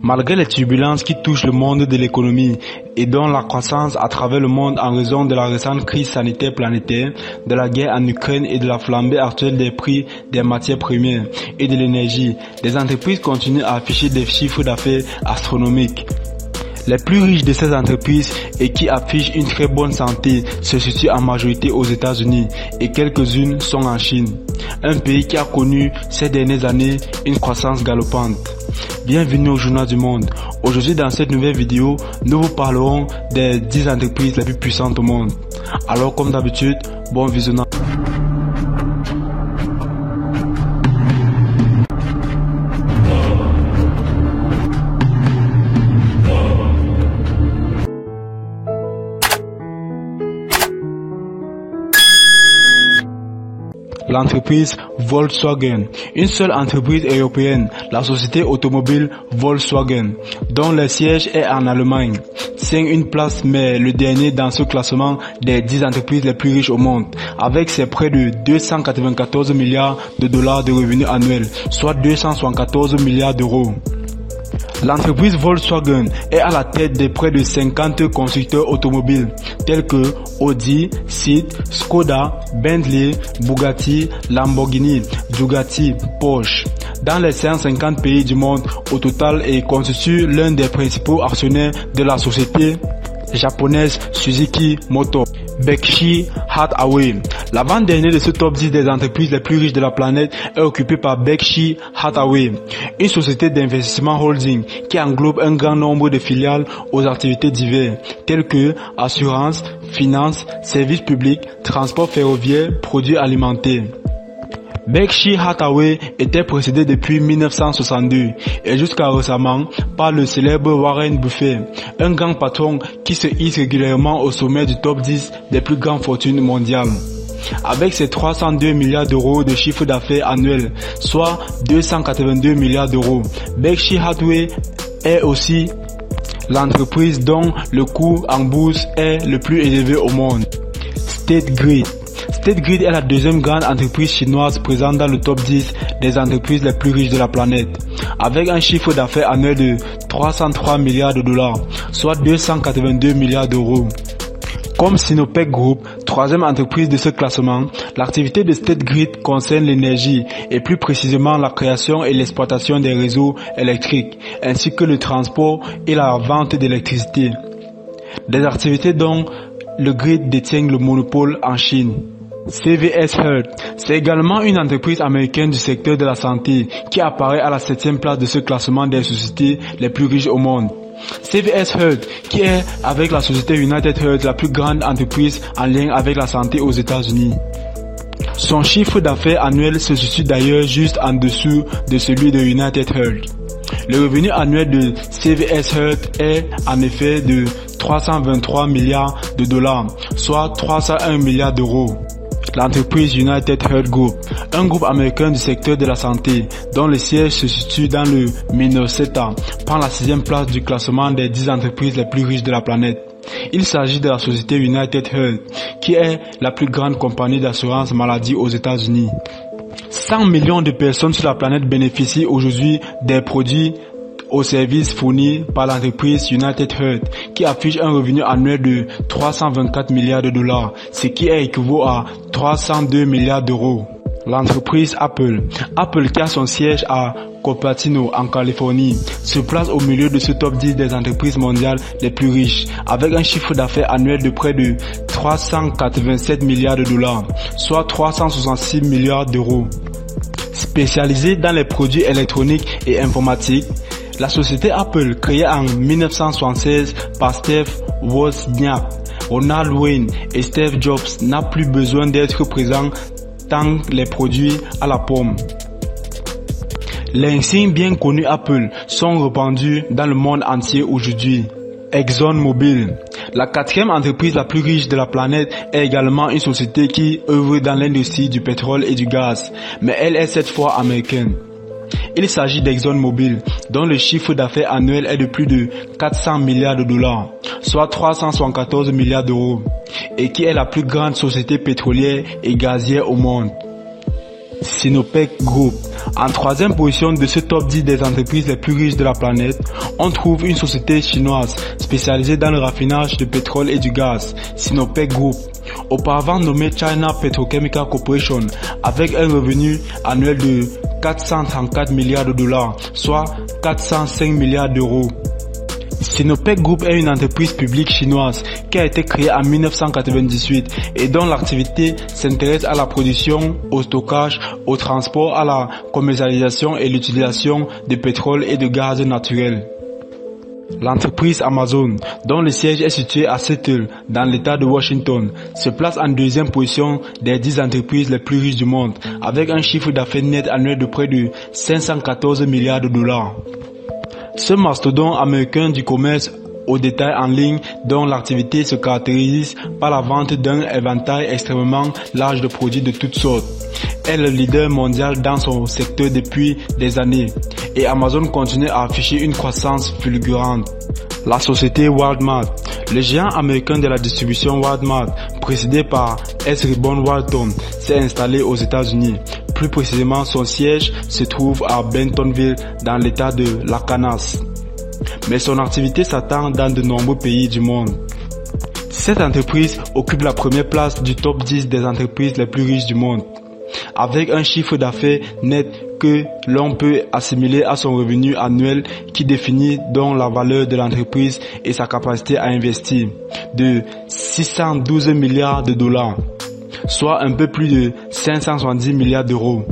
Malgré les turbulences qui touchent le monde de l'économie et dont la croissance à travers le monde en raison de la récente crise sanitaire planétaire, de la guerre en Ukraine et de la flambée actuelle des prix des matières premières et de l'énergie, les entreprises continuent à afficher des chiffres d'affaires astronomiques. Les plus riches de ces entreprises et qui affichent une très bonne santé se situent en majorité aux États-Unis et quelques-unes sont en Chine, un pays qui a connu ces dernières années une croissance galopante. Bienvenue au Journal du Monde. Aujourd'hui dans cette nouvelle vidéo, nous vous parlerons des 10 entreprises les plus puissantes au monde. Alors comme d'habitude, bon visionnage. L'entreprise Volkswagen, une seule entreprise européenne, la société automobile Volkswagen, dont le siège est en Allemagne, tient une place mais le dernier dans ce classement des 10 entreprises les plus riches au monde, avec ses près de 294 milliards de dollars de revenus annuels, soit 274 milliards d'euros. L'entreprise Volkswagen est à la tête de près de 50 constructeurs automobiles tels que Audi, Seat, Skoda, Bentley, Bugatti, Lamborghini, Bugatti, Porsche dans les 150 pays du monde au total et constitue l'un des principaux actionnaires de la société japonaise Suzuki Motor. Berkshire Hathaway. L'avant-dernier de ce top 10 des entreprises les plus riches de la planète est occupé par Berkshire Hathaway, une société d'investissement holding qui englobe un grand nombre de filiales aux activités diverses telles que assurance, finance, services publics, transport ferroviaire, produits alimentaires. Berkshire Hathaway était précédé depuis 1962 et jusqu'à récemment par le célèbre Warren Buffett, un grand patron qui se hisse régulièrement au sommet du top 10 des plus grandes fortunes mondiales. Avec ses 302 milliards d'euros de chiffre d'affaires annuel, soit 282 milliards d'euros, Berkshire Hathaway est aussi l'entreprise dont le cours en bourse est le plus élevé au monde. State Grid. State Grid est la deuxième grande entreprise chinoise présente dans le top 10 des entreprises les plus riches de la planète, avec un chiffre d'affaires annuel de 303 milliards de dollars, soit 282 milliards d'euros. Comme Sinopec Group, troisième entreprise de ce classement, l'activité de State Grid concerne l'énergie et plus précisément la création et l'exploitation des réseaux électriques, ainsi que le transport et la vente d'électricité. Des activités dont le Grid détient le monopole en Chine. CVS Health, c'est également une entreprise américaine du secteur de la santé qui apparaît à la 7e place de ce classement des sociétés les plus riches au monde. CVS Health, qui est avec la société United Health la plus grande entreprise en lien avec la santé aux États-Unis. Son chiffre d'affaires annuel se situe d'ailleurs juste en dessous de celui de United Health. Le revenu annuel de CVS Health est en effet de 323 milliards de dollars, soit 301 milliards d'euros. L'entreprise United Health Group, un groupe américain du secteur de la santé, dont le siège se situe dans le Minnesota, prend la 6e place du classement des 10 entreprises les plus riches de la planète. Il s'agit de la société United Health, qui est la plus grande compagnie d'assurance maladie aux États-Unis. 100 millions de personnes sur la planète bénéficient aujourd'hui des produits aux services fournis par l'entreprise United Health, qui affiche un revenu annuel de 324 milliards de dollars, ce qui équivaut à 302 milliards d'euros. L'entreprise Apple, qui a son siège à Cupertino en Californie, se place au milieu de ce top 10 des entreprises mondiales les plus riches, avec un chiffre d'affaires annuel de près de 387 milliards de dollars, soit 366 milliards d'euros. Spécialisée dans les produits électroniques et informatiques, la société Apple, créée en 1976 par Steve Wozniak, Ronald Wayne et Steve Jobs, n'a plus besoin d'être présent tant les produits à la pomme. Les insignes bien connus Apple sont répandus dans le monde entier aujourd'hui. ExxonMobil, la 4e entreprise la plus riche de la planète, est également une société qui œuvre dans l'industrie du pétrole et du gaz, mais elle est cette fois américaine. Il s'agit d'ExxonMobil, dont le chiffre d'affaires annuel est de plus de 400 milliards de dollars, soit 374 milliards d'euros, et qui est la plus grande société pétrolière et gazière au monde. Sinopec Group. En troisième position de ce top 10 des entreprises les plus riches de la planète, on trouve une société chinoise spécialisée dans le raffinage de pétrole et du gaz, Sinopec Group. Auparavant nommée China Petrochemical Corporation, avec un revenu annuel de 434 milliards de dollars, soit 405 milliards d'euros. Sinopec Group est une entreprise publique chinoise qui a été créée en 1998 et dont l'activité s'intéresse à la production, au stockage, au transport, à la commercialisation et l'utilisation de pétrole et de gaz naturel. L'entreprise Amazon, dont le siège est situé à Seattle, dans l'État de Washington, se place en deuxième position des 10 entreprises les plus riches du monde, avec un chiffre d'affaires net annuel de près de 514 milliards de dollars. Ce mastodonte américain du commerce au détail en ligne, dont l'activité se caractérise par la vente d'un éventail extrêmement large de produits de toutes sortes, est le leader mondial dans son secteur depuis des années, et Amazon continue à afficher une croissance fulgurante. La société Walmart. Le géant américain de la distribution Walmart, précédé par S. Ribbon Walton, s'est installé aux États-Unis. Plus précisément, son siège se trouve à Bentonville, dans l'État de l'Arkansas. Mais son activité s'étend dans de nombreux pays du monde. Cette entreprise occupe la première place du top 10 des entreprises les plus riches du monde, avec un chiffre d'affaires net que l'on peut assimiler à son revenu annuel qui définit donc la valeur de l'entreprise et sa capacité à investir, de 612 milliards de dollars, soit un peu plus de 570 milliards d'euros.